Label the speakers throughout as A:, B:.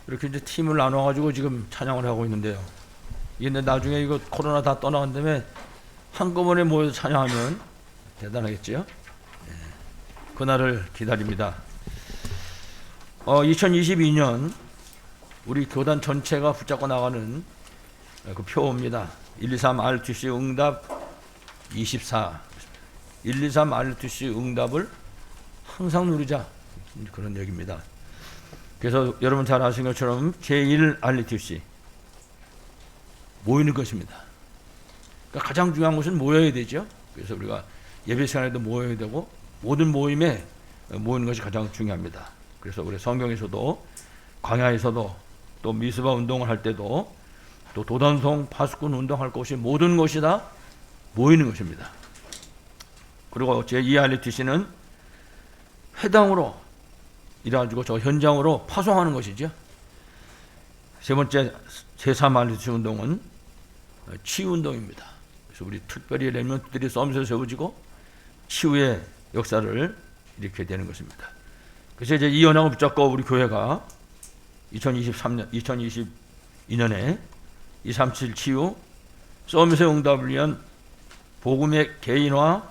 A: 이렇게 이제 팀을 나눠가지고 지금 찬양을 하고 있는데요. 근데 나중에 이거 코로나 다 떠나간 다음에 한꺼번에 모여서 찬양하면 대단하겠지요? 그날을 기다립니다. 2022년 우리 교단 전체가 붙잡고 나가는 그 표입니다. 123 RTC 응답 24. 123 RTC 응답을 항상 누리자. 그런 얘기입니다. 그래서 여러분 잘 아시는 것처럼 제1 RTC 모이는 것입니다. 그러니까 가장 중요한 것은 모여야 되죠. 그래서 우리가 예배 시간에도 모여야 되고 모든 모임에 모이는 것이 가장 중요합니다. 그래서 우리 성경에서도 광야에서도 또 미스바 운동을 할 때도 또 도단성 파수꾼 운동할 것이 모든 것이 다 모이는 것입니다. 그리고 제2 RTC는 회당으로 이래가지고 저 현장으로 파송하는 것이죠. 세 번째 제3 RTC 운동은 치유 운동입니다. 그래서 우리 특별히 렘넌트들이 썸에서 세워지고 치유의 역사를 일으키게 되는 것입니다. 그래서 이제 이 언약을 붙잡고 우리 교회가 2022년에 237 치유 썸에서 응답을 위한 복음의 개인화,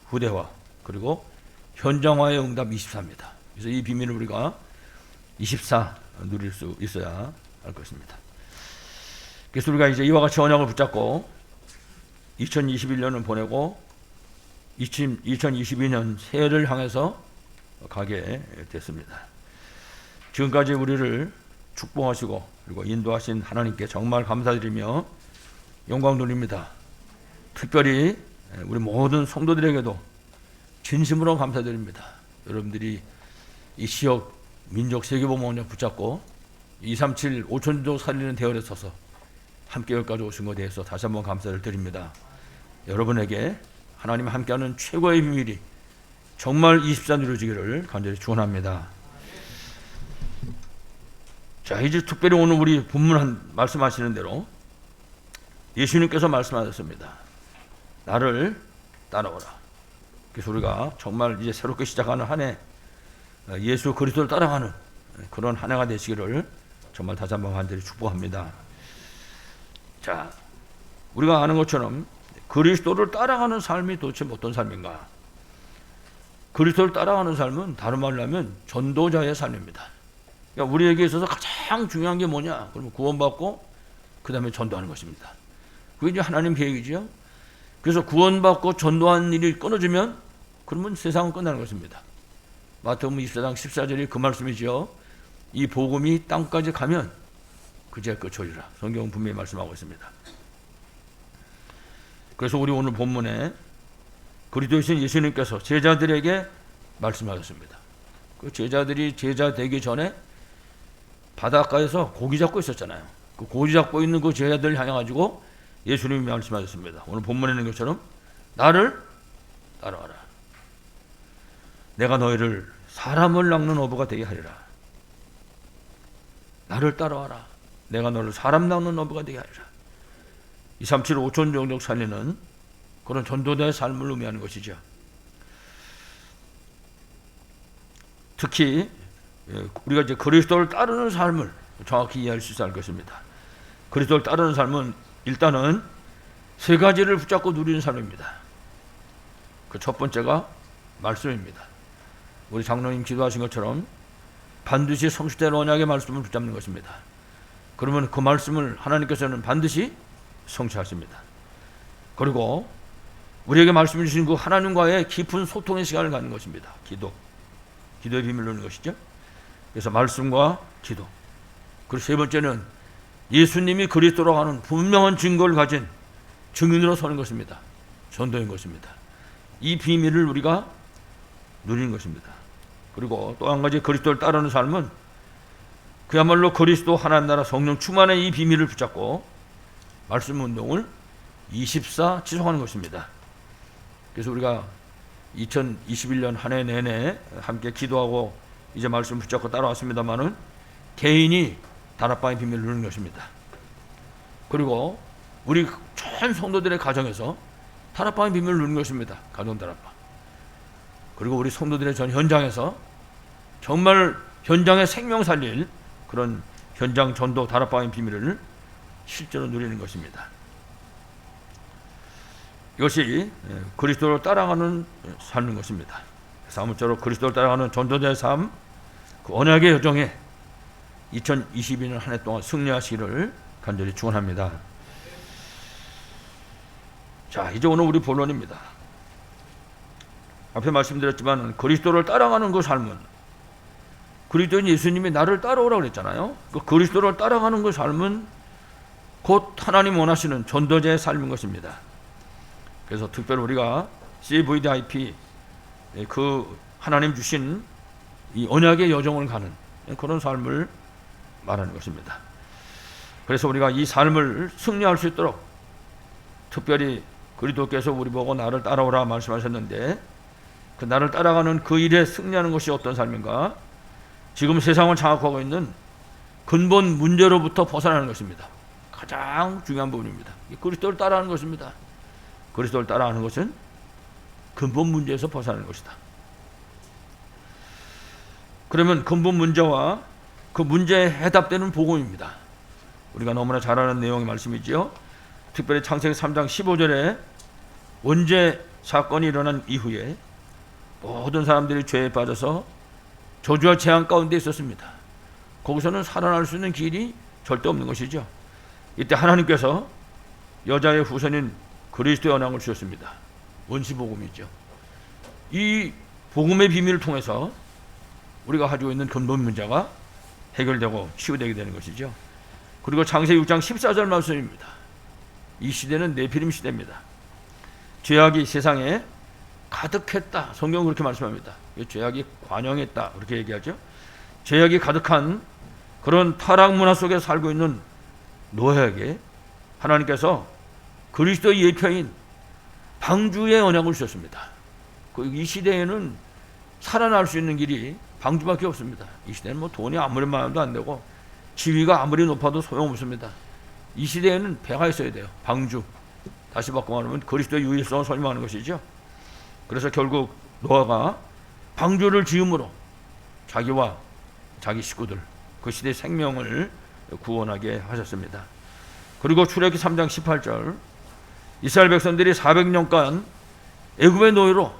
A: 후대화 그리고 현장화의 응답 24입니다. 그래서 이 비밀을 우리가 24 누릴 수 있어야 할 것입니다. 그래서 우리가 이제 이와 같이 언약을 붙잡고 2021년을 보내고 2022년 새해를 향해서 가게 됐습니다. 지금까지 우리를 축복하시고 그리고 인도하신 하나님께 정말 감사드리며 영광 돌립니다. 특별히 우리 모든 성도들에게도 진심으로 감사드립니다. 여러분들이 이 지역 민족 세계복음 언약 붙잡고 237 5천족 살리는 대열에 서서 함께 여기까지 오신 것에 대해서 다시 한번 감사를 드립니다. 여러분에게 하나님 함께하는 최고의 비밀이 정말 24 누려지기를 간절히 축원합니다. 자, 이제 특별히 오늘 우리 본문 말씀하시는 대로 예수님께서 말씀하셨습니다. 나를 따라오라. 그래서 우리가 정말 이제 새롭게 시작하는 한 해 예수 그리스도를 따라가는 그런 한 해가 되시기를 정말 다시 한번 간절히 축복합니다. 자, 우리가 아는 것처럼 그리스도를 따라가는 삶이 도대체 어떤 삶인가? 그리스도를 따라가는 삶은 다른 말로 하면 전도자의 삶입니다. 그러니까 우리에게 있어서 가장 중요한 게 뭐냐? 그러면 구원받고 그 다음에 전도하는 것입니다. 그게 이제 하나님 계획이죠. 그래서 구원받고 전도하는 일이 끊어지면 그러면 세상은 끝나는 것입니다. 마태복음 24장 14절이 그 말씀이죠. 이 복음이 땅까지 가면 그제 끝이리라. 성경은 분명히 말씀하고 있습니다. 그래서 우리 오늘 본문에 그리스도이신 예수님께서 제자들에게 말씀하셨습니다. 그 제자들이 제자 되기 전에 바닷가에서 고기 잡고 있었잖아요. 그 고기 잡고 있는 그 제자들을 향해 가지고 예수님이 말씀하셨습니다. 오늘 본문에 있는 것처럼 나를 따라와라. 내가 너희를 사람을 낚는 어부가 되게 하리라. 나를 따라와라. 내가 너를 사람 낚는 어부가 되게 하리라. 237 5천 종족 살리는 그런 전도자의 삶을 의미하는 것이죠. 특히 우리가 이제 그리스도를 따르는 삶을 정확히 이해할 수 있어야 할 것입니다. 그리스도를 따르는 삶은 일단은 세 가지를 붙잡고 누리는 삶입니다. 그 첫 번째가 말씀입니다. 우리 장로님 기도하신 것처럼 반드시 성취될 언약의 말씀을 붙잡는 것입니다. 그러면 그 말씀을 하나님께서는 반드시 성취하십니다. 그리고 우리에게 말씀해 주신 그 하나님과의 깊은 소통의 시간을 갖는 것입니다. 기도의 비밀을 누리는 것이죠. 그래서 말씀과 기도. 그리고 세 번째는 예수님이 그리스도로 가는 분명한 증거를 가진 증인으로 서는 것입니다. 전도인 것입니다. 이 비밀을 우리가 누리는 것입니다. 그리고 또 한 가지 그리스도를 따르는 삶은 그야말로 그리스도 하나님 나라 성령 충만의 이 비밀을 붙잡고 말씀 운동을 24 지속하는 것입니다. 그래서 우리가 2021년 한 해 내내 함께 기도하고 이제 말씀 붙잡고 따라왔습니다만은 개인이 다락방의 비밀을 누리는 것입니다. 그리고 우리 전 성도들의 가정에서 다락방의 비밀을 누리는 것입니다. 가정 다락방. 그리고 우리 성도들의 전 현장에서 정말 현장에 생명 살릴 그런 현장 전도 다락방의 비밀을 실제로 누리는 것입니다. 이것이 그리스도를 따라가는 삶인 것입니다. 그래서 아무쪼록 그리스도를 따라가는 전도자의 삶, 그 언약의 여정에 2022년 한 해 동안 승리하시기를 간절히 축원합니다. 자, 이제 오늘 우리 본론입니다. 앞에 말씀드렸지만 그리스도를 따라가는 그 삶은, 그리스도인 예수님이 나를 따라오라고 그랬잖아요. 그 그리스도를 따라가는 그 삶은 곧 하나님 원하시는 전도자의 삶인 것입니다. 그래서 특별히 우리가 CVDIP 그 하나님 주신 이 언약의 여정을 가는 그런 삶을 말하는 것입니다. 그래서 우리가 이 삶을 승리할 수 있도록 특별히 그리스도께서 우리 보고 나를 따라오라 말씀하셨는데, 그 나를 따라가는 그 일에 승리하는 것이 어떤 삶인가? 지금 세상을 장악하고 있는 근본 문제로부터 벗어나는 것입니다. 가장 중요한 부분입니다. 그리스도를 따라하는 것입니다. 그리스도를 따라하는 것은 근본 문제에서 벗어나는 것이다. 그러면 근본 문제와 그 문제에 해답되는 복음입니다. 우리가 너무나 잘 아는 내용의 말씀이지요. 특별히 창세기 3장 15절에 원죄 사건이 일어난 이후에 모든 사람들이 죄에 빠져서 저주와 재앙 가운데 있었습니다. 거기서는 살아날 수 있는 길이 절대 없는 것이죠. 이때 하나님께서 여자의 후손인 그리스도의 언약을 주셨습니다. 원시복음이죠. 이 복음의 비밀을 통해서 우리가 가지고 있는 근본 문제가 해결되고 치유되게 되는 것이죠. 그리고 창세기 6장 14절 말씀입니다. 이 시대는 네피림 시대입니다. 죄악이 세상에 가득했다. 성경은 그렇게 말씀합니다. 죄악이 관영했다. 그렇게 얘기하죠. 죄악이 가득한 그런 타락 문화 속에 살고 있는 노아에게 하나님께서 그리스도의 예표인 방주의 언약을 주셨습니다. 이 시대에는 살아날 수 있는 길이 방주밖에 없습니다. 이 시대는 뭐 돈이 아무리 많아도 안 되고 지위가 아무리 높아도 소용없습니다. 이 시대에는 배가 있어야 돼요. 방주. 다시 바꿔 말하면 그리스도의 유일성을 설명하는 것이죠. 그래서 결국 노아가 방주를 지음으로 자기와 자기 식구들, 그 시대의 생명을 구원하게 하셨습니다. 그리고 출애굽기 3장 18절, 이스라엘 백성들이 400년간 애굽의 노예로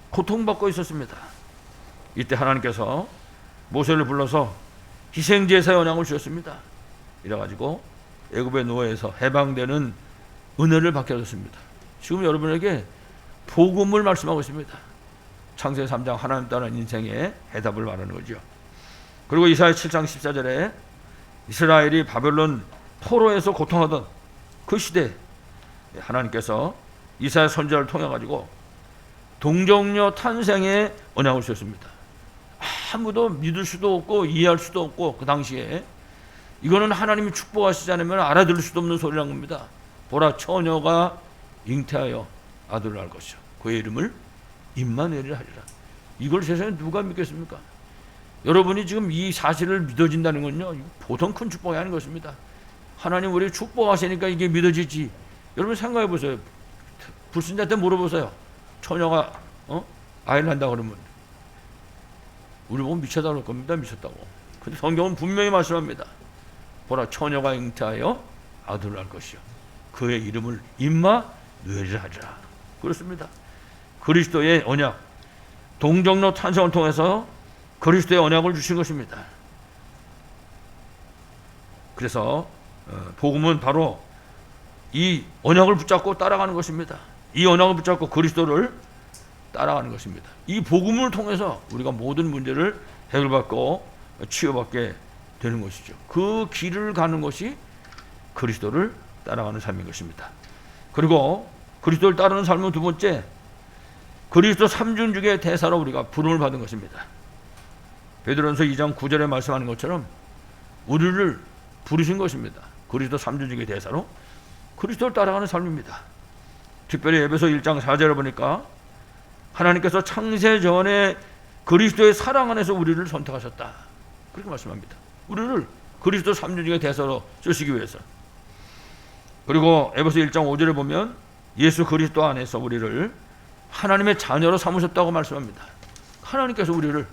A: 고통받고 있었습니다. 이때 하나님께서 모세를 불러서 희생제사의 언약을 주셨습니다. 이래가지고 애굽의 노예에서 해방되는 은혜를 받게 하셨습니다. 지금 여러분에게 복음을 말씀하고 있습니다. 창세기 3장 하나님 따르는 인생의 해답을 말하는 거죠. 그리고 이사야 7장 14절에 이스라엘이 바벨론 포로에서 고통하던 그 시대에 하나님께서 이사야 선지자를 통해 가지고 동정녀 탄생의 언약을 주셨습니다. 아무도 믿을 수도 없고 이해할 수도 없고 그 당시에 이거는 하나님이 축복하시지 않으면 알아들을 수도 없는 소리란 겁니다. 보라, 처녀가 잉태하여 아들을 낳을 것이요 그의 이름을 임마누엘이라 하리라. 이걸 세상에 누가 믿겠습니까? 여러분이 지금 이 사실을 믿어진다는 건요, 보통 큰 축복이 아닌 것입니다. 하나님 우리 축복하시니까 이게 믿어지지. 여러분 생각해 보세요. 불신자한테 물어보세요. 처녀가 아이 난다 그러면 우리 보고 미쳤다 그럴 겁니다. 미쳤다고. 근데 성경은 분명히 말씀합니다. 보라, 처녀가 잉태하여 아들을 낳을 것이요 그의 이름을 임마누엘이라 하리라. 그렇습니다. 그리스도의 언약, 동정녀 탄생을 통해서 그리스도의 언약을 주신 것입니다. 그래서 복음은 바로 이 언약을 붙잡고 따라가는 것입니다. 이 언약을 붙잡고 그리스도를 따라가는 것입니다. 이 복음을 통해서 우리가 모든 문제를 해결받고 치유받게 되는 것이죠. 그 길을 가는 것이 그리스도를 따라가는 삶인 것입니다. 그리고 그리스도를 따르는 삶은 두 번째, 그리스도 삼중직의 대사로 우리가 부름을 받은 것입니다. 베드로전서 2장 9절에 말씀하는 것처럼 우리를 부르신 것입니다. 그리스도 삼중직의 대사로 그리스도를 따라가는 삶입니다. 특별히 에베소 1장 4절에 보니까 하나님께서 창세 전에 그리스도의 사랑 안에서 우리를 선택하셨다. 그렇게 말씀합니다. 우리를 그리스도 삼중직의 대사로 쓰시기 위해서. 그리고 에베소 1장 5절에 보면 예수 그리스도 안에서 우리를 하나님의 자녀로 삼으셨다고 말씀합니다. 하나님께서 우리를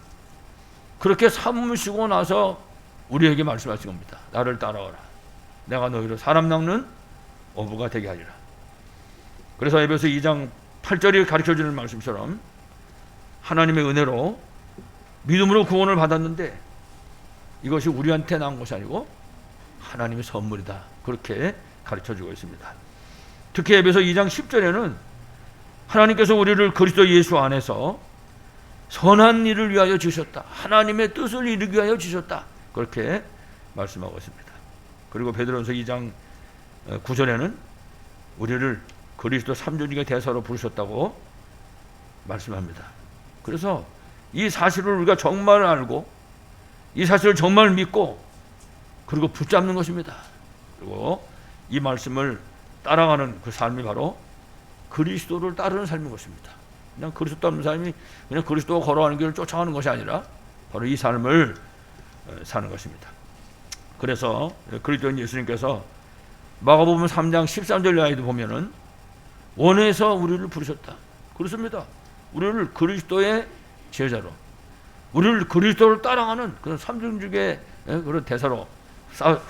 A: 그렇게 삼으시고 나서 우리에게 말씀하신 겁니다. 나를 따라오라. 내가 너희를 사람 낚는 어부가 되게 하리라. 그래서 에베소 2장 8절이 가르쳐주는 말씀처럼 하나님의 은혜로 믿음으로 구원을 받았는데 이것이 우리한테 나온 것이 아니고 하나님의 선물이다. 그렇게 가르쳐주고 있습니다. 특히 에베소 2장 10절에는 하나님께서 우리를 그리스도 예수 안에서 선한 일을 위하여 지으셨다. 하나님의 뜻을 이루기 위하여 지으셨다. 그렇게 말씀하고 있습니다. 그리고 베드로전서 2장 9절에는 우리를 그리스도 3존중의 대사로 부르셨다고 말씀합니다. 그래서 이 사실을 우리가 정말 알고 이 사실을 정말 믿고 그리고 붙잡는 것입니다. 그리고 이 말씀을 따라가는 그 삶이 바로 그리스도를 따르는 삶인 것입니다. 그냥 그리스도 따르는 삶이 그냥 그리스도가 걸어가는 길을 쫓아가는 것이 아니라 바로 이 삶을 사는 것입니다. 그래서 그리스도인 예수님께서 마가복음 3장 13절 이하에도 보면은 원해서 우리를 부르셨다. 그렇습니다. 우리를 그리스도의 제자로, 우리를 그리스도를 따라가는 그런 삼중직의 그런 대사로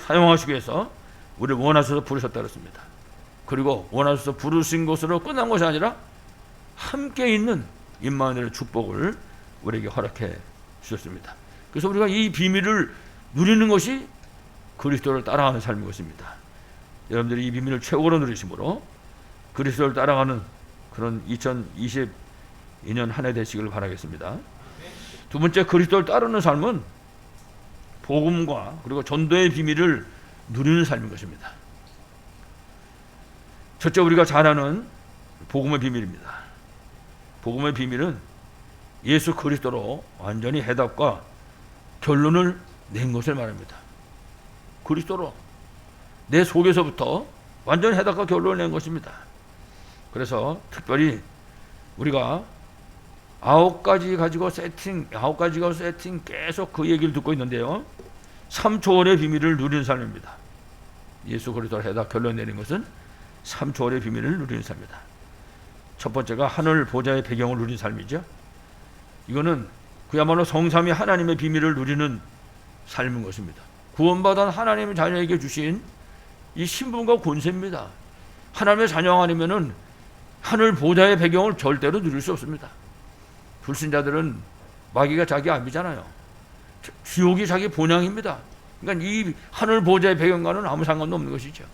A: 사용하시기 위해서 우리를 원하셔서 부르셨다 그랬습니다. 그리고 원하셔서 부르신 것으로 끝난 것이 아니라 함께 있는 임마누엘의 축복을 우리에게 허락해 주셨습니다. 그래서 우리가 이 비밀을 누리는 것이 그리스도를 따라가는 삶인 것입니다. 여러분들이 이 비밀을 최고로 누리심으로 그리스도를 따라가는 그런 2022년 한 해 되시기를 바라겠습니다. 두 번째, 그리스도를 따르는 삶은 복음과 그리고 전도의 비밀을 누리는 삶인 것입니다. 첫째, 우리가 잘 아는 복음의 비밀입니다. 복음의 비밀은 예수 그리스도로 완전히 해답과 결론을 낸 것을 말합니다. 그리스도로 내 속에서부터 완전히 해답과 결론을 낸 것입니다. 그래서 특별히 우리가 9가지가 세팅 계속 그 얘기를 듣고 있는데요. 3초월의 비밀을 누리는 삶입니다. 예수 그리스도로 해답 결론 내린 것은 3초월의 비밀을 누리는 삶입니다. 첫 번째가 하늘 보좌의 배경을 누리는 삶이죠. 이거는 그야말로 성삼위 하나님의 비밀을 누리는 삶인 것입니다. 구원받은 하나님의 자녀에게 주신 이 신분과 권세입니다. 하나님의 자녀가 아니면은 하늘 보좌의 배경을 절대로 누릴 수 없습니다. 불신자들은 마귀가 자기 압이잖아요. 지옥이 자기 본향입니다. 그러니까 이 하늘 보좌의 배경과는 아무 상관도 없는 것이죠.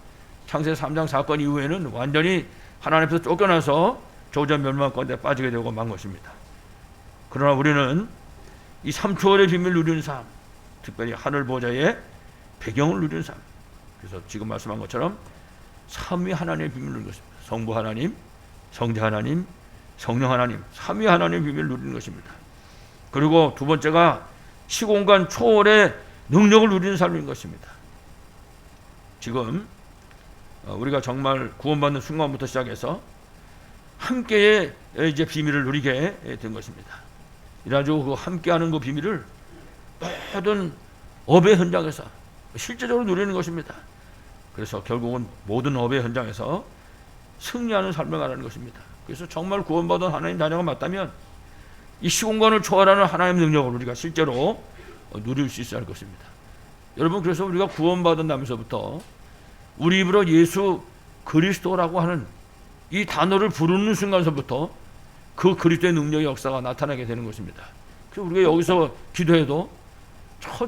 A: 창세기 3장 사건 이후에는 완전히 하나님께서 쫓겨나서 조전 멸망 가운데 빠지게 되고 만 것입니다. 그러나 우리는 이 3초월의 비밀을 누리는 삶, 특별히 하늘 보좌의 배경을 누리는 삶. 그래서 지금 말씀한 것처럼 삼위 하나님의 비밀을 누리는 것입니다. 성부 하나님, 성자 하나님, 성령 하나님, 삼위 하나님의 비밀을 누리는 것입니다. 그리고 두 번째가 시공간 초월의 능력을 누리는 삶인 것입니다. 지금 우리가 정말 구원받는 순간부터 시작해서 함께의 이제 비밀을 누리게 된 것입니다. 이래가지고 그 함께하는 그 비밀을 모든 업의 현장에서 실제적으로 누리는 것입니다. 그래서 결국은 모든 업의 현장에서 승리하는 삶을 가라는 것입니다. 그래서 정말 구원받은 하나님 자녀가 맞다면 이 시공간을 초월하는 하나님의 능력을 우리가 실제로 누릴 수 있어야 할 것입니다. 여러분, 그래서 우리가 구원받은 다면서부터 우리 입으로 예수 그리스도라고 하는 이 단어를 부르는 순간서부터 그 그리스도의 능력의 역사가 나타나게 되는 것입니다. 그래서 우리가 여기서 기도해도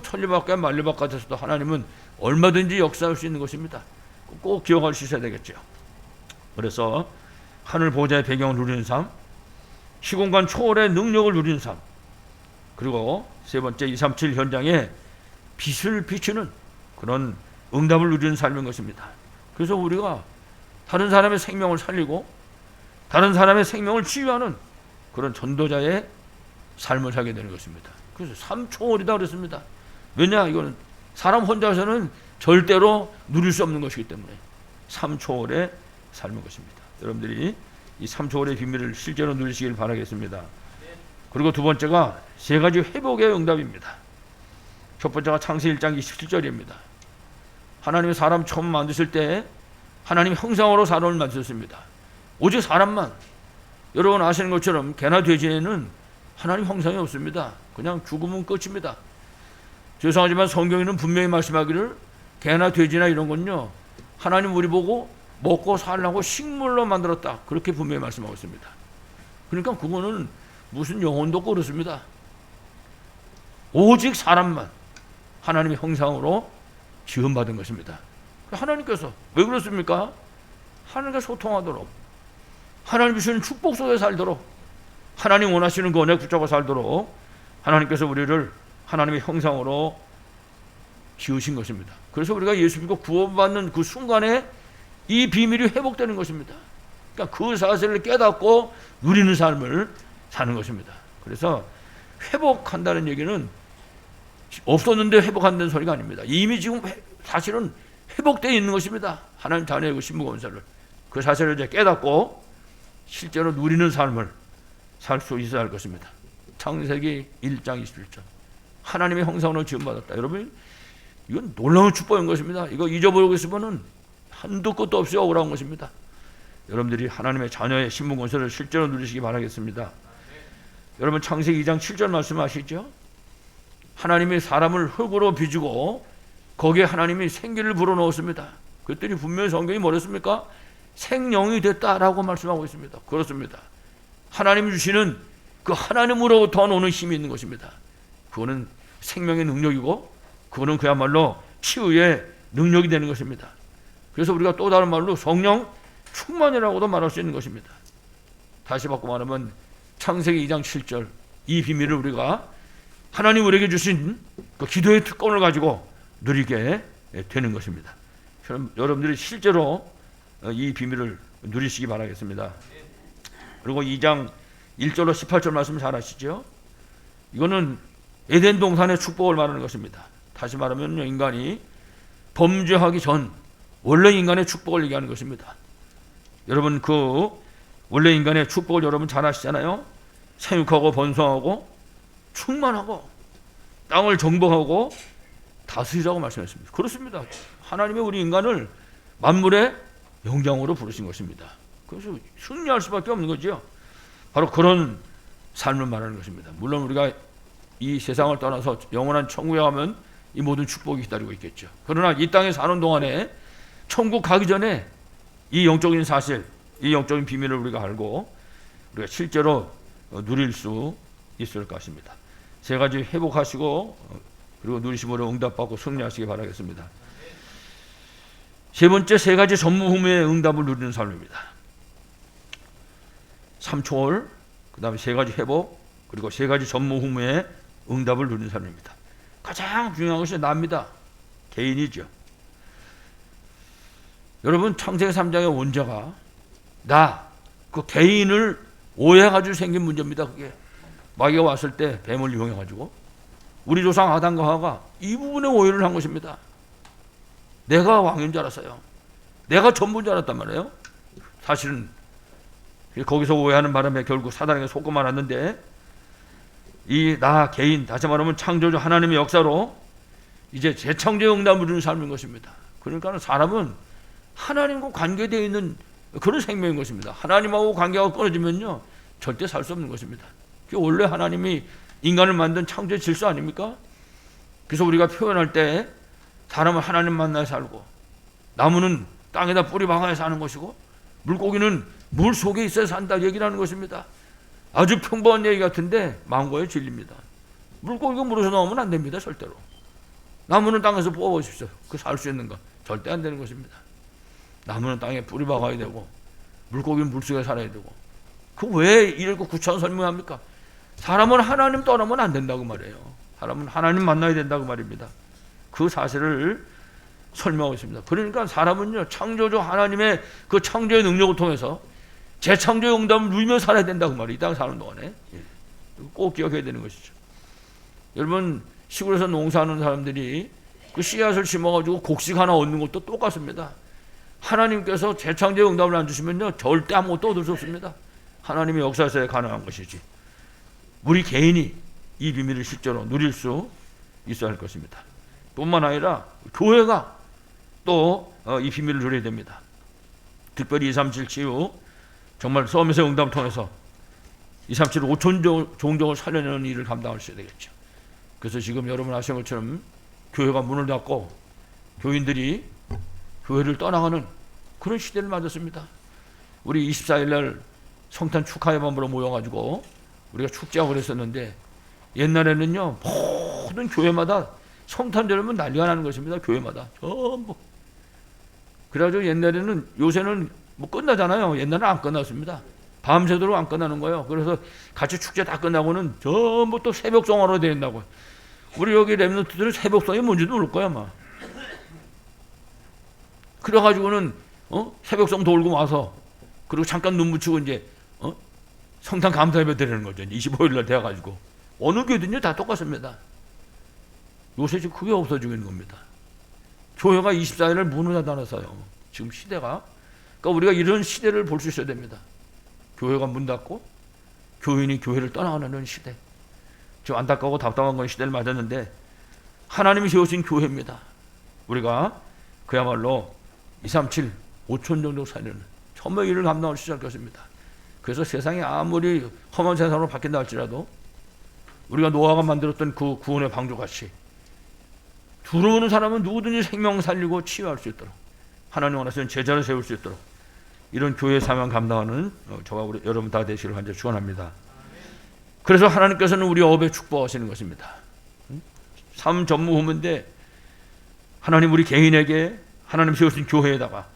A: 천리밖에 만리밖 같아서도 하나님은 얼마든지 역사할 수 있는 것입니다. 꼭 기억할 수 있어야 되겠죠. 그래서 하늘 보좌의 배경을 누리는 삶, 시공간 초월의 능력을 누리는 삶, 그리고 세 번째 237 현장에 빛을 비추는 그런 응답을 누리는 삶인 것입니다. 그래서 우리가 다른 사람의 생명을 살리고 다른 사람의 생명을 치유하는 그런 전도자의 삶을 살게 되는 것입니다. 그래서 3초월이다 그랬습니다. 왜냐? 이거는 사람 혼자서는 절대로 누릴 수 없는 것이기 때문에 3초월의 삶인 것입니다. 여러분들이 이 3초월의 비밀을 실제로 누리시길 바라겠습니다. 그리고 두 번째가 세 가지 회복의 응답입니다. 첫 번째가 창세기 1장 27절입니다. 하나님이 사람 처음 만드실 때 하나님이 형상으로 사람을 만드셨습니다. 오직 사람만. 여러분 아시는 것처럼 개나 돼지에는 하나님 형상이 없습니다. 그냥 죽으면 끝입니다. 죄송하지만 성경에는 분명히 말씀하기를 개나 돼지나 이런 건요, 하나님 우리 보고 먹고 살라고 식물로 만들었다, 그렇게 분명히 말씀하고 있습니다. 그러니까 그거는 무슨 영혼도 없고 그렇습니다. 오직 사람만 하나님의 형상으로 지음받은 것입니다. 하나님께서 왜 그렇습니까? 하나님과 소통하도록, 하나님 주시는 축복 속에 살도록, 하나님 원하시는 그 언약 붙잡고 살도록 하나님께서 우리를 하나님의 형상으로 지으신 것입니다. 그래서 우리가 예수 믿고 구원받는 그 순간에 이 비밀이 회복되는 것입니다. 그러니까 그 사실을 깨닫고 누리는 삶을 사는 것입니다. 그래서 회복한다는 얘기는 없었는데 회복한다는 소리가 아닙니다. 이미 지금 사실은 회복되어 있는 것입니다. 하나님 자녀의 그 신부건설을, 그 사실을 이제 깨닫고 실제로 누리는 삶을 살 수 있어야 할 것입니다. 창세기 1장 21절, 하나님의 형상으로 지음받았다. 여러분, 이건 놀라운 축복인 것입니다. 이거 잊어버리고 있으면 한도 끝도 없이 억울한 것입니다. 여러분들이 하나님의 자녀의 신분건설을 실제로 누리시기 바라겠습니다. 여러분, 창세기 2장 7절 말씀 아시죠? 하나님이 사람을 흙으로 빚고 거기에 하나님이 생기를 불어넣었습니다. 그랬더니 분명히 성경이 뭐랬습니까? 생명이 됐다라고 말씀하고 있습니다. 그렇습니다. 하나님이 주시는 그 하나님으로부터 오는 힘이 있는 것입니다. 그거는 생명의 능력이고, 그거는 그야말로 치유의 능력이 되는 것입니다. 그래서 우리가 또 다른 말로 성령 충만이라고도 말할 수 있는 것입니다. 다시 바꿔 말하면 창세기 2장 7절, 이 비밀을 우리가 하나님 우리에게 주신 그 기도의 특권을 가지고 누리게 되는 것입니다. 여러분들이 실제로 이 비밀을 누리시기 바라겠습니다. 그리고 2장 1절로 18절 말씀 잘 아시죠? 이거는 에덴 동산의 축복을 말하는 것입니다. 다시 말하면 인간이 범죄하기 전 원래 인간의 축복을 얘기하는 것입니다. 여러분, 그 원래 인간의 축복을 여러분 잘 아시잖아요. 생육하고 번성하고 충만하고 땅을 정복하고 다스리라고 말씀했습니다. 그렇습니다. 하나님의 우리 인간을 만물의 영장으로 부르신 것입니다. 그래서 승리할 수밖에 없는 거죠. 바로 그런 삶을 말하는 것입니다. 물론 우리가 이 세상을 떠나서 영원한 천국에 가면 이 모든 축복이 기다리고 있겠죠. 그러나 이 땅에 사는 동안에 천국 가기 전에 이 영적인 사실, 이 영적인 비밀을 우리가 알고 우리가 실제로 누릴 수 있을 것입니다. 세 가지 회복하시고 그리고 누리심으로 응답받고 승리하시기 바라겠습니다. 세 번째, 세 가지 전무후무의 응답을 누리는 삶입니다. 삼초월, 그 다음에 세 가지 회복, 그리고 세 가지 전무후무의 응답을 누리는 삶입니다. 가장 중요한 것이 나입니다. 개인이죠. 여러분, 창세기 3장의 원자가 나, 그 개인을 오해해가지고 생긴 문제입니다. 그게 마귀가 왔을 때 뱀을 이용해가지고 우리 조상 아담과 하와가 이 부분에 오해를 한 것입니다. 내가 왕인 줄 알았어요. 내가 전부인 줄 알았단 말이에요. 사실은 거기서 오해하는 바람에 결국 사단에게 속고 말았는데, 이 나 개인, 다시 말하면 창조주 하나님의 역사로 이제 재창조의 응답을 주는 삶인 것입니다. 그러니까 사람은 하나님과 관계되어 있는 그런 생명인 것입니다. 하나님하고 관계가 끊어지면요 절대 살 수 없는 것입니다. 그게 원래 하나님이 인간을 만든 창조의 질서 아닙니까? 그래서 우리가 표현할 때 사람은 하나님 만나야 살고, 나무는 땅에다 뿌리 박아야 사는 것이고, 물고기는 물 속에 있어야 산다 얘기를 하는 것입니다. 아주 평범한 얘기 같은데 망고의 진리입니다. 물고기가 물에서 나오면 안 됩니다. 절대로. 나무는 땅에서 뽑아보십시오. 그 살 수 있는가? 절대 안 되는 것입니다. 나무는 땅에 뿌리 박아야 되고, 물고기는 물속에 살아야 되고. 그 왜 이렇게 구차한 설명합니까? 사람은 하나님 떠나면 안 된다고 말해요. 사람은 하나님 만나야 된다고 말입니다. 그 사실을 설명하고 있습니다. 그러니까 사람은요 창조주 하나님의 그 창조의 능력을 통해서 재창조의 응답을 누리며 살아야 된다고 말이에요. 이 땅에 사는 동안에 꼭 기억해야 되는 것이죠. 여러분, 시골에서 농사하는 사람들이 그 씨앗을 심어가지고 곡식 하나 얻는 것도 똑같습니다. 하나님께서 재창조의 응답을 안 주시면요 절대 아무것도 얻을 수 없습니다. 하나님의 역사에서야 가능한 것이지. 우리 개인이 이 비밀을 실제로 누릴 수 있어야 할 것입니다. 뿐만 아니라 교회가 또 이 비밀을 누려야 됩니다. 특별히 237 치유, 정말 서밋의 응답을 통해서 237 5천 종족을 살려내는 일을 감당할 수 있어야 되겠죠. 그래서 지금 여러분 아시는 것처럼 교회가 문을 닫고 교인들이 교회를 떠나가는 그런 시대를 맞았습니다. 우리 24일 날 성탄 축하 예배로 모여가지고 우리가 축제하고 그랬었는데, 옛날에는요 모든 교회마다 성탄 되면 난리가 나는 것입니다. 교회마다 전부. 그래가지고 옛날에는, 요새는 뭐 끝나잖아요. 옛날에는 안 끝났습니다. 밤새도록 안 끝나는 거예요. 그래서 같이 축제 다 끝나고는 전부 또 새벽송화로 된다고. 우리 여기 랩런트들은 새벽송이 뭔지도 모를 거야 아마. 그래가지고는 새벽송 돌고 와서, 그리고 잠깐 눈 붙이고 이제 성탄 감사 예배 드리는 거죠. 25일 날 돼가지고. 어느 교회든지 다 똑같습니다. 요새 지금 그게 없어지고 있는 겁니다. 교회가 24일을 문을 닫아서요. 지금 시대가. 그러니까 우리가 이런 시대를 볼 수 있어야 됩니다. 교회가 문 닫고 교인이 교회를 떠나가는 시대. 지금 안타까고 답답한 건 시대를 맞았는데, 하나님이 세우신 교회입니다. 우리가 그야말로 237, 5천 정도 살면 천명 일을 감당할 수 있을 것입니다. 그래서 세상이 아무리 험한 세상으로 바뀐다 할지라도 우리가 노아가 만들었던 그 구원의 방주같이 들어오는 사람은 누구든지 생명 살리고 치유할 수 있도록, 하나님 원하시는 제자를 세울 수 있도록 이런 교회 사명 감당하는 저와 우리 여러분 다 되시기를 간절히 축원합니다. 그래서 하나님께서는 우리 업에 축복하시는 것입니다. 삶 전무후무인데 하나님 우리 개인에게 하나님 세우신 교회에다가,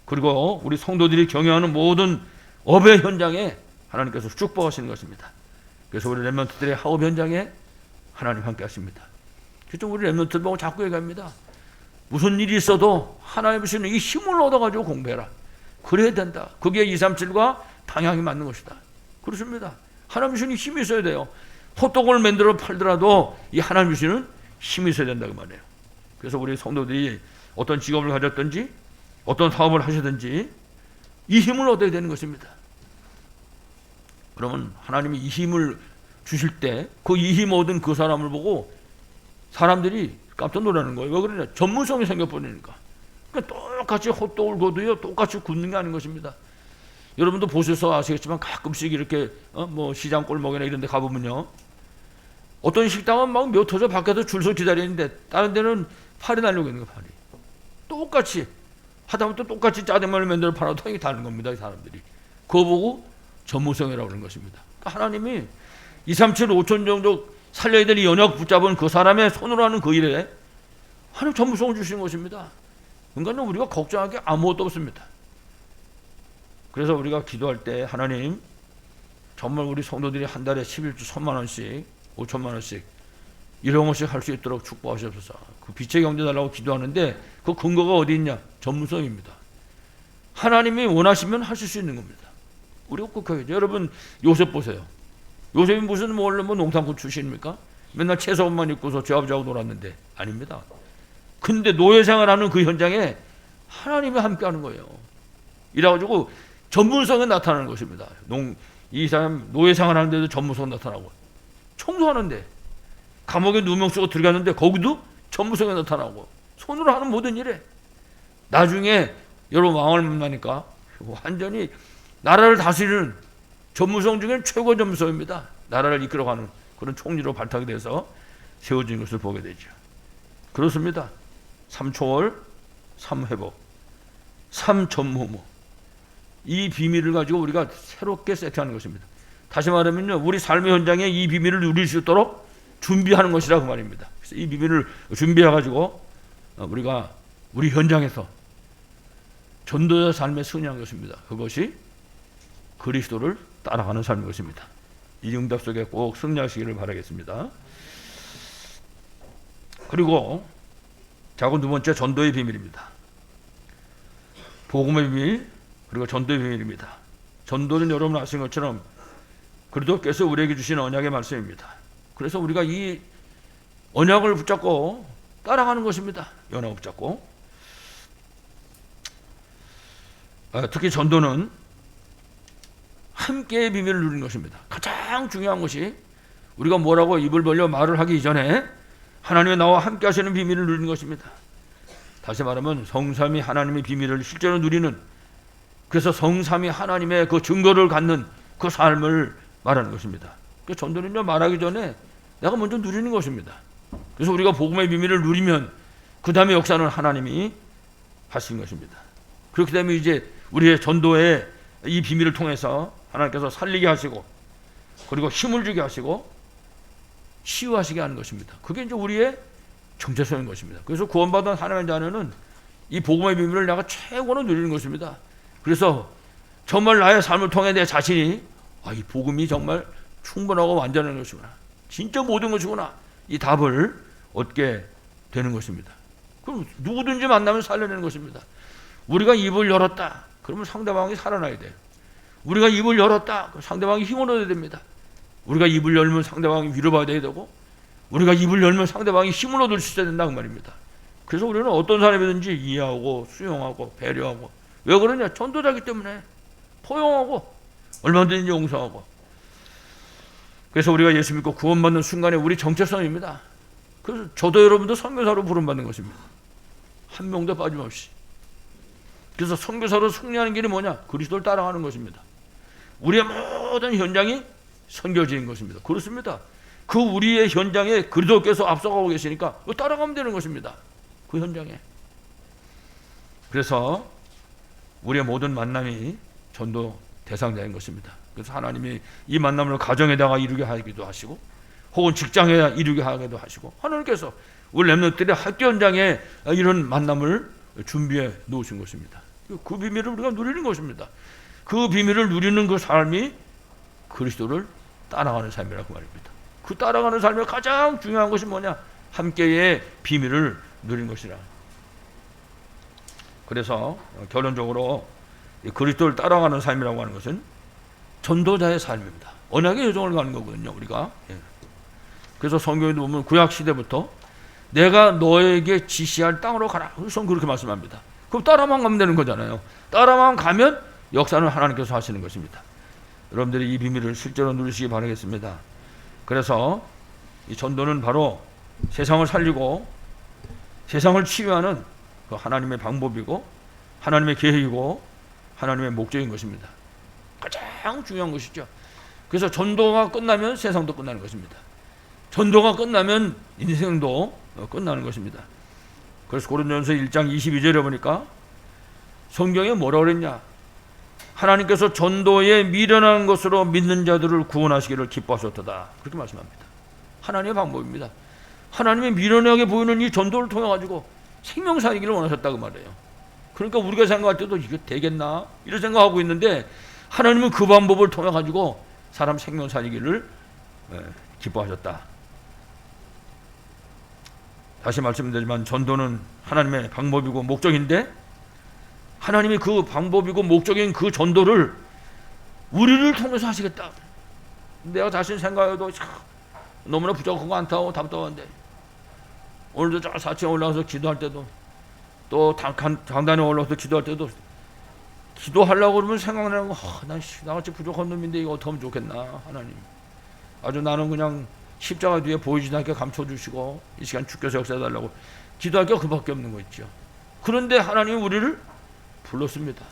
A: 그리고 우리 성도들이 경영하는 모든 업의 현장에 하나님께서 축복하시는 것입니다. 그래서 우리 렘넌트들의 하업 현장에 하나님 함께 하십니다. 그래서 우리 렘넌트들 보고 자꾸 얘기합니다. 무슨 일이 있어도 하나님 주시는 이 힘을 얻어가지고 공부해라. 그래야 된다. 그게 237과 방향이 맞는 것이다. 그렇습니다. 하나님 주시는 힘이 있어야 돼요. 호떡을 만들어 팔더라도 이 하나님 주시는 힘이 있어야 된다 그 말이에요. 그래서 우리 성도들이 어떤 직업을 가졌든지 어떤 사업을 하시든지 이 힘을 얻어야 되는 것입니다. 그러면 하나님이 이 힘을 주실 때 그 이 힘 얻은 그 사람을 보고 사람들이 깜짝 놀라는 거예요. 왜 그러냐? 전문성이 생겨버리니까. 그러니까 똑같이 호떡을 구워도요 똑같이 굽는 게 아닌 것입니다. 여러분도 보셔서 아시겠지만 가끔씩 이렇게 뭐 시장 골목이나 이런 데 가보면요, 어떤 식당은 막 몇 호저 밖에서 줄 서 기다리는데 다른 데는 팔이 날리고 있는 거예요. 팔이 똑같이 하다못해 똑같이 짜장면을 만들어 팔아도 통이 다른 겁니다. 이 사람들이 그거 보고 전문성이라고 하는 것입니다. 그러니까 하나님이 237, 5천 정도 살려야 될 이 연약 붙잡은 그 사람의 손으로 하는 그 일에 하나님 전문성을 주시는 것입니다. 그러니까 우리가 걱정할 게 아무것도 없습니다. 그래서 우리가 기도할 때 하나님 정말 우리 성도들이 한 달에 11주 1,000만 원씩 5천만 원씩 이런 것씩 할 수 있도록 축복하시옵소서. 그 빛의 경제 달라고 기도하는데 그 근거가 어디 있냐? 전문성입니다. 하나님이 원하시면 하실 수 있는 겁니다. 우리가 꼭 해야죠. 여러분 요셉 보세요. 요셉이 무슨 원래 뭐 농산꾼 출신입니까? 맨날 채소만 입고서 제 아버지하고 놀았는데 아닙니다. 근데 노예생활하는 그 현장에 하나님이 함께하는 거예요. 이래가지고 전문성이 나타나는 것입니다. 이 사람 노예생활하는데도 전문성 나타나고, 청소하는데 감옥에 누명 쓰고 들어갔는데 거기도 전문성이 나타나고, 손으로 하는 모든 일에 나중에 여러분 왕을 만나니까 완전히 나라를 다스리는 전문성 중에 최고 전문성입니다. 나라를 이끌어가는 그런 총리로 발탁이 돼서 세워진 것을 보게 되죠. 그렇습니다. 3초월, 3회복, 3전무후무, 이 비밀을 가지고 우리가 새롭게 세팅하는 것입니다. 다시 말하면요, 우리 삶의 현장에 이 비밀을 누릴 수 있도록 준비하는 것이라 그 말입니다. 그래서 이 비밀을 준비해가지고 우리가 우리 현장에서 전도자 삶에 승리한 것입니다. 그것이 그리스도를 따라가는 삶인 것입니다. 이 응답 속에 꼭 승리하시기를 바라겠습니다. 그리고 자고 두 번째 전도의 비밀입니다. 복음의 비밀 그리고 전도의 비밀입니다. 전도는 여러분 아시는 것처럼 그리스도께서 우리에게 주신 언약의 말씀입니다. 그래서 우리가 이 언약을 붙잡고 따라가는 것입니다. 언약을 붙잡고. 특히 전도는 함께의 비밀을 누리는 것입니다. 가장 중요한 것이 우리가 뭐라고 입을 벌려 말을 하기 이전에 하나님의 나와 함께 하시는 비밀을 누리는 것입니다. 다시 말하면 성삼위 하나님의 비밀을 실제로 누리는, 그래서 성삼위 하나님의 그 증거를 갖는 그 삶을 말하는 것입니다. 그 전도는요 말하기 전에 내가 먼저 누리는 것입니다. 그래서 우리가 복음의 비밀을 누리면 그 다음에 역사는 하나님이 하신 것입니다. 그렇기 때문에 이제 우리의 전도의 이 비밀을 통해서 하나님께서 살리게 하시고 그리고 힘을 주게 하시고 치유하시게 하는 것입니다. 그게 이제 우리의 정체성인 것입니다. 그래서 구원받은 하나님의 자녀는 이 복음의 비밀을 내가 최고로 누리는 것입니다. 그래서 정말 나의 삶을 통해 내 자신이 이 복음이 정말 충분하고 완전한 것이구나, 진짜 모든 것이구나, 이 답을 얻게 되는 것입니다. 그럼 누구든지 만나면 살려내는 것입니다. 우리가 입을 열었다, 그러면 상대방이 살아나야 돼요. 우리가 입을 열었다, 그럼 상대방이 힘을 얻어야 됩니다. 우리가 입을 열면 상대방이 위로받아야 되고, 우리가 입을 열면 상대방이 힘을 얻을 수 있어야 된다 그 말입니다. 그래서 우리는 어떤 사람이든지 이해하고 수용하고 배려하고, 왜 그러냐? 전도자기 때문에 포용하고 얼마든지 용서하고. 그래서 우리가 예수 믿고 구원받는 순간에 우리 정체성입니다. 그래서 저도 여러분도 선교사로 부름받는 것입니다. 한 명도 빠짐없이. 그래서 선교사로 승리하는 길이 뭐냐? 그리스도를 따라가는 것입니다. 우리의 모든 현장이 선교지인 것입니다. 그렇습니다. 그 우리의 현장에 그리스도께서 앞서가고 계시니까 따라가면 되는 것입니다. 그 현장에. 그래서 우리의 모든 만남이 전도 대상자인 것입니다. 그래서 하나님이 이 만남을 가정에다가 이루게 하기도 하시고, 혹은 직장에 이루게 하기도 하시고, 하나님께서 우리 렘넌트들의 학교 현장에 이런 만남을 준비해 놓으신 것입니다. 그 비밀을 우리가 누리는 것입니다. 그 비밀을 누리는 그 삶이 그리스도를 따라가는 삶이라고 말입니다. 그 따라가는 삶의 가장 중요한 것이 뭐냐? 함께의 비밀을 누리는 것이라. 그래서 결론적으로 그리스도를 따라가는 삶이라고 하는 것은 전도자의 삶입니다. 언약의 여정을 가는 거거든요, 우리가. 그래서 성경에도 보면 구약 시대부터 내가 너에게 지시할 땅으로 가라, 우선 그렇게 말씀합니다. 그럼 따라만 가면 되는 거잖아요. 따라만 가면 역사는 하나님께서 하시는 것입니다. 여러분들이 이 비밀을 실제로 누리시기 바라겠습니다. 그래서 이 전도는 바로 세상을 살리고 세상을 치유하는 그 하나님의 방법이고 하나님의 계획이고 하나님의 목적인 것입니다. 가장 중요한 것이죠. 그래서 전도가 끝나면 세상도 끝나는 것입니다. 전도가 끝나면 인생도 끝나는 것입니다. 그래서 고린도전서 1장 22절에 보니까 성경에 뭐라 그랬냐? 하나님께서 전도에 미련한 것으로 믿는 자들을 구원하시기를 기뻐하셨도다, 그렇게 말씀합니다. 하나님의 방법입니다. 하나님의 미련하게 보이는 이 전도를 통해 가지고 생명 살리기를 원하셨다고 말해요. 그러니까 우리가 생각할 때도 이게 되겠나 이런 생각하고 있는데, 하나님은 그 방법을 통해 가지고 사람 생명 살리기를 기뻐하셨다. 다시 말씀드리지만 전도는 하나님의 방법이고 목적인데, 하나님이 그 방법이고 목적인 그 전도를 우리를 통해서 하시겠다. 내가 자신 생각해도 너무나 부족하고 안타고 답답한데, 오늘도 저 4층에 올라가서 기도할 때도, 또 강단에 올라가서 기도할 때도, 기도하려고 그러면 생각나는 거, 나같이 부족한 놈인데 이거 어떻게 하면 좋겠나. 하나님, 아주 나는 그냥 십자가 뒤에 보이지도 않게 감춰주시고 이 시간 주께서 역사해달라고 기도할 게 그밖에 없는 거 있죠. 그런데 하나님이 우리를 불렀습니다.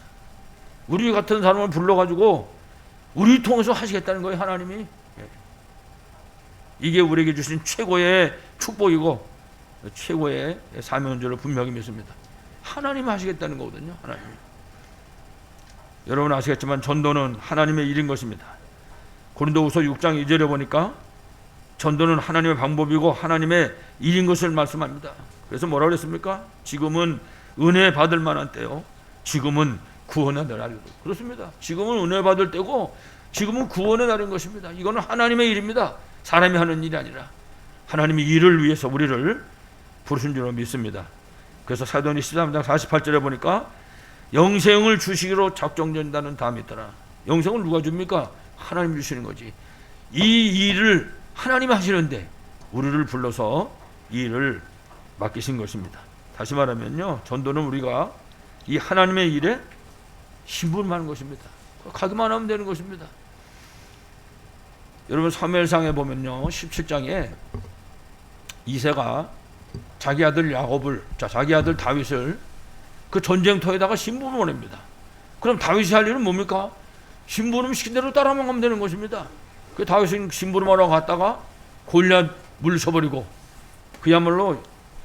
A: 우리 같은 사람을 불러가지고 우리 통해서 하시겠다는 거예요, 하나님이. 이게 우리에게 주신 최고의 축복이고 최고의 사명인 줄을 분명히 믿습니다. 하나님이 하시겠다는 거거든요, 하나님이. 여러분 아시겠지만 전도는 하나님의 일인 것입니다. 고린도후서 6장 2절에 보니까 전도는 하나님의 방법이고 하나님의 일인 것을 말씀합니다. 그래서 뭐라고 그랬습니까? 지금은 은혜 받을 만한 때요, 지금은 구원의 날이고. 그렇습니다. 지금은 은혜 받을 때고 지금은 구원의 날인 것입니다. 이거는 하나님의 일입니다. 사람이 하는 일이 아니라 하나님이 일을 위해서 우리를 부르신 줄로 믿습니다. 그래서 사도행전 13장 48절에 보니까 영생을 주시기로 작정된다는 다음이 있더라. 영생을 누가 줍니까? 하나님이 주시는 거지. 이 일을 하나님이 하시는데 우리를 불러서 이 일을 맡기신 것입니다. 다시 말하면요, 전도는 우리가 이 하나님의 일에 신분하는 것입니다. 가기만 하면 되는 것입니다. 여러분 사무엘상에 보면요, 17장에 이새가 자기 아들 야곱을, 자기 아들 다윗을 그 전쟁터에다가 심부름 보냅니다. 그럼 다윗이 할 일은 뭡니까? 심부름 시킨 대로 따라만 가면 되는 것입니다. 그 다윗은 심부름하러 갔다가 골리앗 물서버리고 그야말로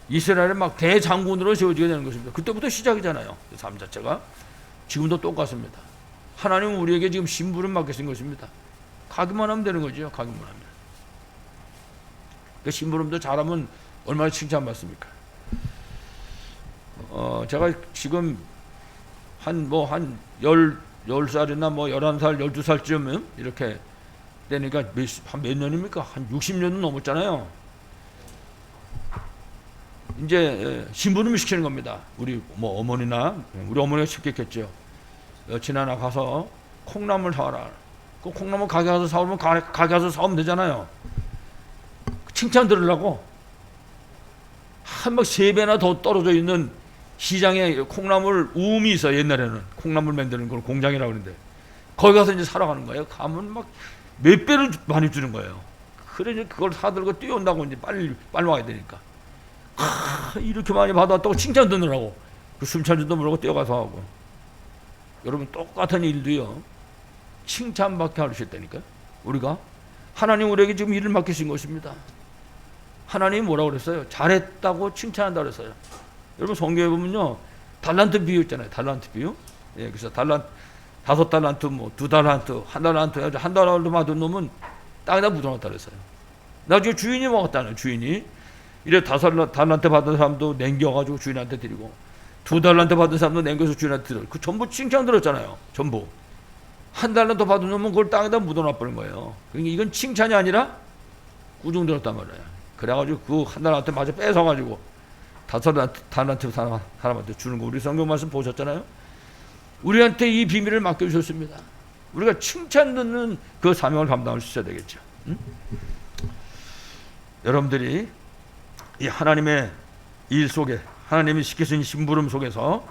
A: 이스라엘의 막 대장군으로 세워지게 되는 것입니다. 그때부터 시작이잖아요. 그 삶 자체가. 지금도 똑같습니다. 하나님은 우리에게 지금 심부름 맡기신 것입니다. 가기만 하면 되는 거죠. 가기만 하면. 그 심부름도 잘하면 얼마나 칭찬받습니까? 제가 지금 한 10살이나 11살, 12살쯤 이렇게 되니까 한 몇 년입니까? 한 60년은 넘었잖아요. 이제 심부름을 시키는 겁니다. 우리 어머니나 우리 어머니가 시켰겠죠. 여친 하나 가서 콩나물 사와라. 그 콩나물 가게 가서 사오면 가게 가서 사오면 되잖아요. 칭찬 들으려고 한 막 3배나 더 떨어져 있는 시장에 콩나물 우음이 있어. 옛날에는 콩나물 만드는 걸 공장이라고 그러는데 거기 가서 이제 사러 가는 거예요. 가면 막 몇 배로 많이 주는 거예요. 그래 그걸 사들고 뛰어온다고 이제 빨리 와야 되니까. 이렇게 많이 받았다고 칭찬 듣느라고 그 숨찬지도 모르고 뛰어가서 하고. 여러분 똑같은 일도요 칭찬받게 하셨다니까요. 우리가 하나님 우리에게 지금 일을 맡기신 것입니다. 하나님이 뭐라고 그랬어요? 잘했다고 칭찬한다 그랬어요. 여러분 성경에 보면요 달란트 비유 있잖아요. 달란트 비유. 예, 그래서 5달란트, 2달란트, 1달란트 해가지고 1달란트 받은 놈은 땅에다 묻어놨다 그랬어요. 나중에 주인이 먹었다는 주인이. 이래 5달란트 받은 사람도 남겨가지고 주인한테 드리고 2달란트 받은 사람도 남겨서 주인한테 드리고 그 전부 칭찬 들었잖아요. 전부. 1달란트 받은 놈은 그걸 땅에다 묻어놔버린 거예요. 그러니까 이건 칭찬이 아니라 꾸중 들었단 말이에요. 그래가지고 그 1달란트 마저 뺏어가지고 5달란트 사람한테 주는 거 우리 성경 말씀 보셨잖아요. 우리한테 이 비밀을 맡겨주셨습니다. 우리가 칭찬 듣는 그 사명을 감당할 수 있어야 되겠죠. 응? 여러분들이 이 하나님의 일 속에 하나님이 시키신 심부름 속에서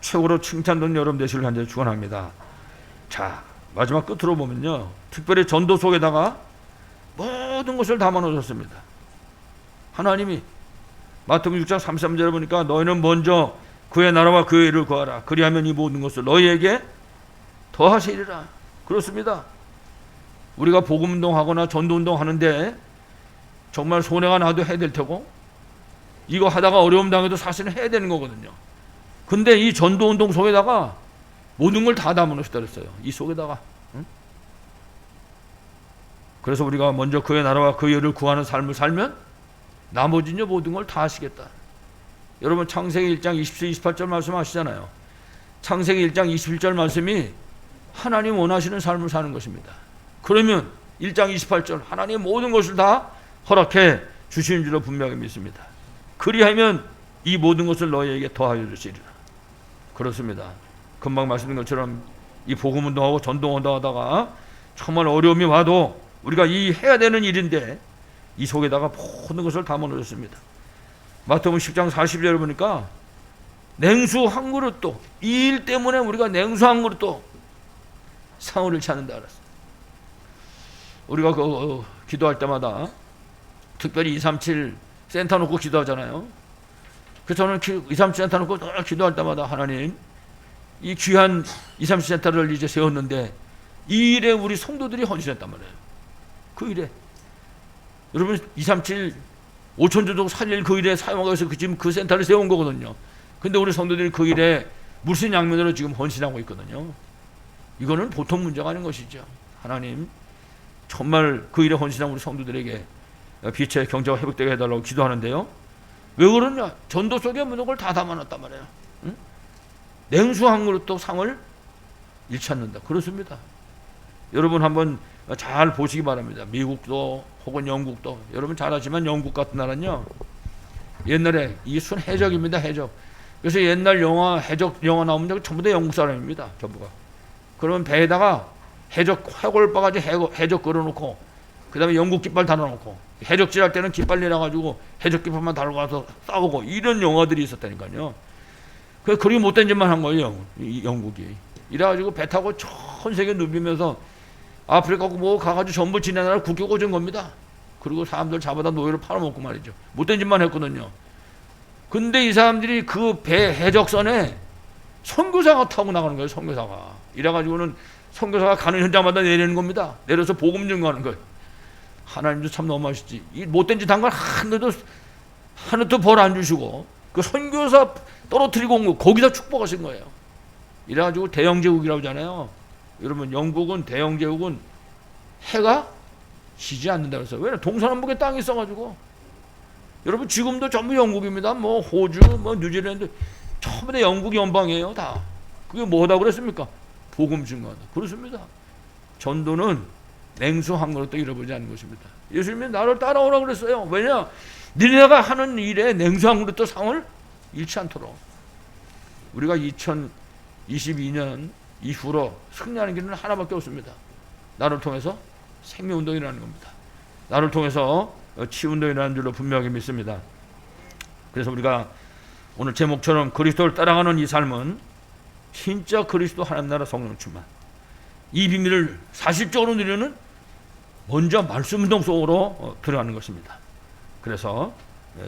A: 최고로 칭찬 듣는 여러분 되시길 간절히 축원합니다. 자, 마지막 끝으로 보면요 특별히 전도 속에다가 모든 것을 담아 놓으셨습니다. 하나님이 마태복음 6장 33절에 보니까 너희는 먼저 그의 나라와 그의 의를 구하라. 그리하면 이 모든 것을 너희에게 더하시리라. 그렇습니다. 우리가 복음운동하거나 전도운동 하는데 정말 손해가 나도 해야 될 테고 이거 하다가 어려움 당해도 사실은 해야 되는 거거든요. 근데 이 전도운동 속에다가 모든 걸 다 담아놓으셨다 그랬어요. 이 속에다가. 응? 그래서 우리가 먼저 그의 나라와 그의 의를 구하는 삶을 살면 나머지는 모든 걸 다 하시겠다. 여러분 창세기 1장 27, 28절 말씀 아시잖아요. 창세기 1장 21절 말씀이 하나님 원하시는 삶을 사는 것입니다. 그러면 1장 28절 하나님 모든 것을 다 허락해 주시는 줄로 분명히 믿습니다. 그리하면 이 모든 것을 너희에게 더하여 주시리라. 그렇습니다. 금방 말씀드린 것처럼 이 복음운동하고 전도운동하다가 정말 어려움이 와도 우리가 이 해야 되는 일인데 이 속에다가 모든 것을 담아놓으셨습니다. 마태복음 10장 40절에 보니까 냉수 한 그릇도 이 일 때문에 우리가 냉수 한 그릇도 상을 찾는다 알았어요. 우리가 기도할 때마다 특별히 237 센터 놓고 기도하잖아요. 그래서 저는 237 센터 놓고 기도할 때마다 하나님 이 귀한 237 센터를 이제 세웠는데 이 일에 우리 성도들이 헌신했단 말이에요. 그 일에 여러분 237 5천주도 살릴 그 일에 사용하기 위해서 지금 그 센터를 세운 거거든요. 근데 우리 성도들이 그 일에 물신양면으로 지금 헌신하고 있거든요. 이거는 보통 문제가 아닌 것이죠. 하나님 정말 그 일에 헌신한 우리 성도들에게 빛의 경제가 회복되게 해달라고 기도하는데요. 왜 그러냐? 전도 속에 모든 걸 다 담아놨단 말이에요. 응? 냉수 한 그릇도 상을 잃지 않는다. 그렇습니다. 여러분 한번 잘 보시기 바랍니다. 미국도 혹은 영국도 여러분 잘 아시지만 영국 같은 나라는요 옛날에 이 순해적입니다. 해적. 그래서 옛날 영화 해적 영화 나오면 전부 다 영국 사람입니다. 전부가. 그러면 배에다가 해골 빠가지고 해적 걸어놓고 그 다음에 영국 깃발 달아놓고 해적질 할 때는 깃발 내놔가지고 해적 깃발만 달고 가서 싸우고 이런 영화들이 있었다니까요. 그렇게 못된 짓만 한 거예요. 영국이. 이래가지고 배 타고 전 세계 누비면서 아프리카 뭐 가가지고 전부 지네나라 국교 꽂은 겁니다. 그리고 사람들 잡아다 노예로 팔아먹고 말이죠. 못된 짓만 했거든요. 근데 이 사람들이 그 배 해적선에 선교사가 타고 나가는 거예요. 선교사가. 이래가지고는 선교사가 가는 현장마다 내리는 겁니다. 내려서 복음 증거하는 거예요. 하나님도 참 너무하시지. 이 못된 짓 한 걸 하나도 벌 안 주시고 그 선교사 떨어뜨리고 온 거 거기다 축복하신 거예요. 이래가지고 대영제국이라고 하잖아요. 여러분 영국은 대영제국은 해가 지지 않는다고 했어요. 왜냐 동서남북에 땅이 있어가지고. 여러분 지금도 전부 영국입니다. 뭐 호주, 뭐 뉴질랜드 전부 다 영국 연방이에요. 다. 그게 뭐다 그랬습니까? 복음 증거하다. 그렇습니다. 전도는 냉수 한 그릇도 잃어버리지 않는 것입니다. 예수님이 나를 따라오라 그랬어요. 왜냐? 니네가 하는 일에 냉수 한 그릇도 상을 잃지 않도록. 우리가 2022년 이후로 승리하는 길은 하나밖에 없습니다. 나를 통해서 생명운동이라는 겁니다. 나를 통해서 치유운동이라는 줄로 분명히 믿습니다. 그래서 우리가 오늘 제목처럼 그리스도를 따라가는 이 삶은 진짜 그리스도 하나님 나라 성령 충만, 이 비밀을 사실적으로 누리는 먼저 말씀운동 속으로 들어가는 것입니다. 그래서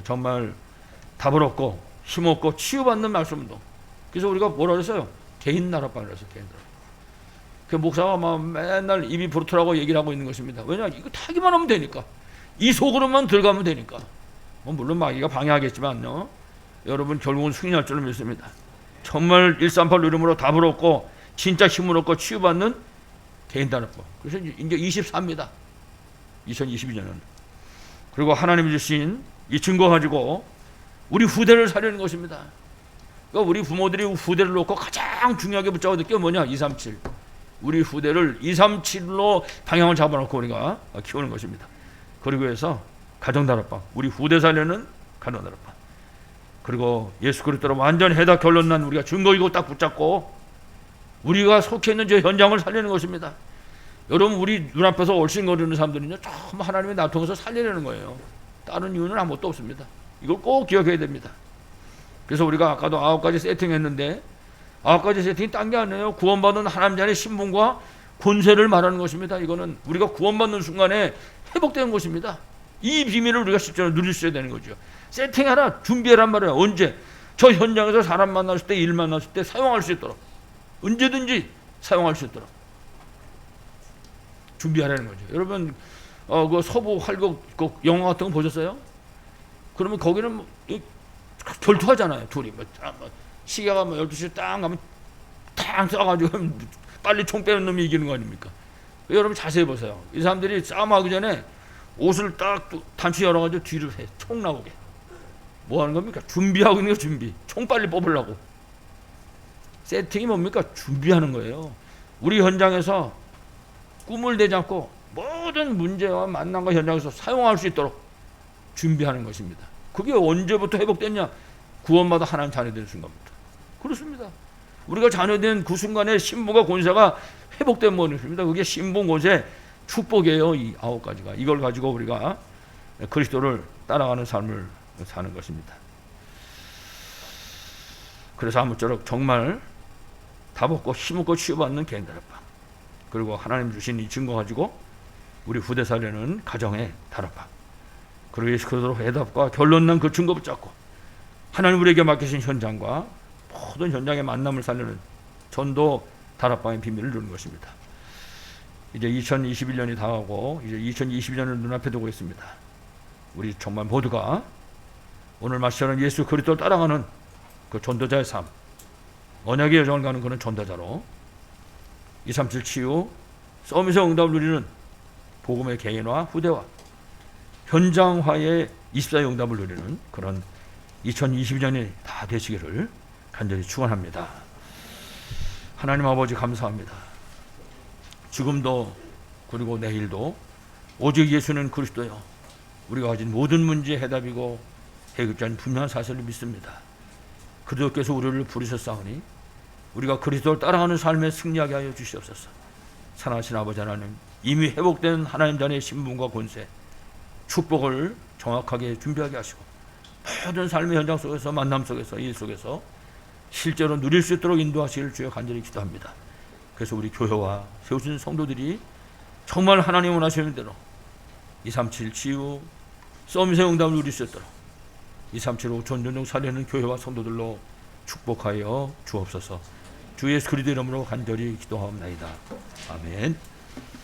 A: 정말 답을 얻고 힘없고 치유받는 말씀운동. 그래서 우리가 뭐라 그랬어요? 개인 나라방이라서 개인 나라. 그 목사가 막 맨날 입이 부르트라고 얘기를 하고 있는 것입니다. 왜냐? 이거 타기만 하면 되니까. 이 속으로만 들어가면 되니까. 물론 마귀가 방해하겠지만요. 여러분 결국은 승리할 줄로 믿습니다. 정말 138 이름으로 답을 얻고 진짜 힘을 얻고 치유받는 개인 나라방. 그래서 이제 24입니다. 2022년은. 그리고 하나님이 주신 이 증거 가지고 우리 후대를 살리는 것입니다. 그러니까 우리 부모들이 후대를 놓고 가장 중요하게 붙잡아야 될 게 뭐냐? 237. 우리 후대를 237로 방향을 잡아놓고 우리가 키우는 것입니다. 그리고 해서 가정다락방, 우리 후대 살려는 가정다락방. 그리고 예수 그리스도로 완전 해다 결론난 우리가 증거이고 딱 붙잡고 우리가 속해 있는 저 현장을 살리는 것입니다. 여러분 우리 눈앞에서 얼씬거리는 사람들은요 전부 하나님의 날 통해서 살리려는 거예요. 다른 이유는 아무것도 없습니다. 이걸 꼭 기억해야 됩니다. 그래서 우리가 아까도 9가지 세팅했는데 9가지 세팅이 딴 게 아니에요. 구원받은 하나님 자녀의 신분과 권세를 말하는 것입니다. 이거는 우리가 구원받는 순간에 회복되는 것입니다. 이 비밀을 우리가 실제로 누릴 수 있어야 되는 거죠. 세팅하라, 준비해란 말이에요. 언제? 저 현장에서 사람 만났을 때, 일 만났을 때 사용할 수 있도록, 언제든지 사용할 수 있도록 준비하라는 거죠. 여러분 그 서부 활극 그 영화 같은 거 보셨어요? 그러면 거기는 뭐, 결투하잖아요. 둘이 시계가 12시에 딱 가면 탕 쏴가지고 빨리 총 빼는 놈이 이기는 거 아닙니까? 여러분 자세히 보세요. 이 사람들이 싸움하기 전에 옷을 딱 단추 열어가지고 뒤로 해. 총 나오게. 뭐 하는 겁니까? 준비하고 있는 거 준비. 총 빨리 뽑으려고. 세팅이 뭡니까? 준비하는 거예요. 우리 현장에서 꿈을 내잡고 모든 문제와 만남과 현장에서 사용할 수 있도록 준비하는 것입니다. 그게 언제부터 회복됐냐? 구원받아 하나님 자녀된 순간부터. 그렇습니다. 우리가 자녀된 그 순간에 신분과 권세가 회복된 것입니다. 그게 신분, 권세, 축복이에요. 이 9가지가. 이걸 가지고 우리가 그리스도를 따라가는 삶을 사는 것입니다. 그래서 아무쪼록 정말 답 없고 힘없고 치유받는 개인 다락방, 그리고 하나님 주신 이 증거 가지고 우리 후대 살려는 가정의 다락방, 그리고 예수 그리스도로 회답과 결론난 그 증거 붙잡고 하나님 우리에게 맡기신 현장과 모든 현장의 만남을 살리는 전도 다락방의 비밀을 누리는 것입니다. 이제 2021년이 다가오고 이제 2022년을 눈앞에 두고 있습니다. 우리 정말 모두가 오늘 마시는 예수 그리스도를 따라가는 그 전도자의 삶, 언약의 여정을 가는 그런 전도자로 237 치유, 서밋의 응답을 누리는 복음의 개인화, 후대화, 현장화의 24의 응답을 누리는 그런 2022년이 다 되시기를 간절히 축원합니다. 하나님 아버지 감사합니다. 지금도 그리고 내일도 오직 예수는 그리스도요, 우리가 가진 모든 문제의 해답이고 해결자는 분명한 사실을 믿습니다. 그리스도께서 우리를 부르셨사오니 우리가 그리스도를 따라가는 삶에 승리하게 하여 주시옵소서. 사랑하신 아버지 하나님, 이미 회복된 하나님 자녀의 신분과 권세, 축복을 정확하게 준비하게 하시고 모든 삶의 현장 속에서, 만남 속에서, 일 속에서 실제로 누릴 수 있도록 인도하시기를 주여 간절히 기도합니다. 그래서 우리 교회와 세우신 성도들이 정말 하나님 원하시는 대로 237 치유, 서밋의 응답을 누릴 수 있도록 237로 전전정 살리는 교회와 성도들로 축복하여 주옵소서. 주 예수 그리스도 이름으로 간절히 기도하옵나이다. 아멘.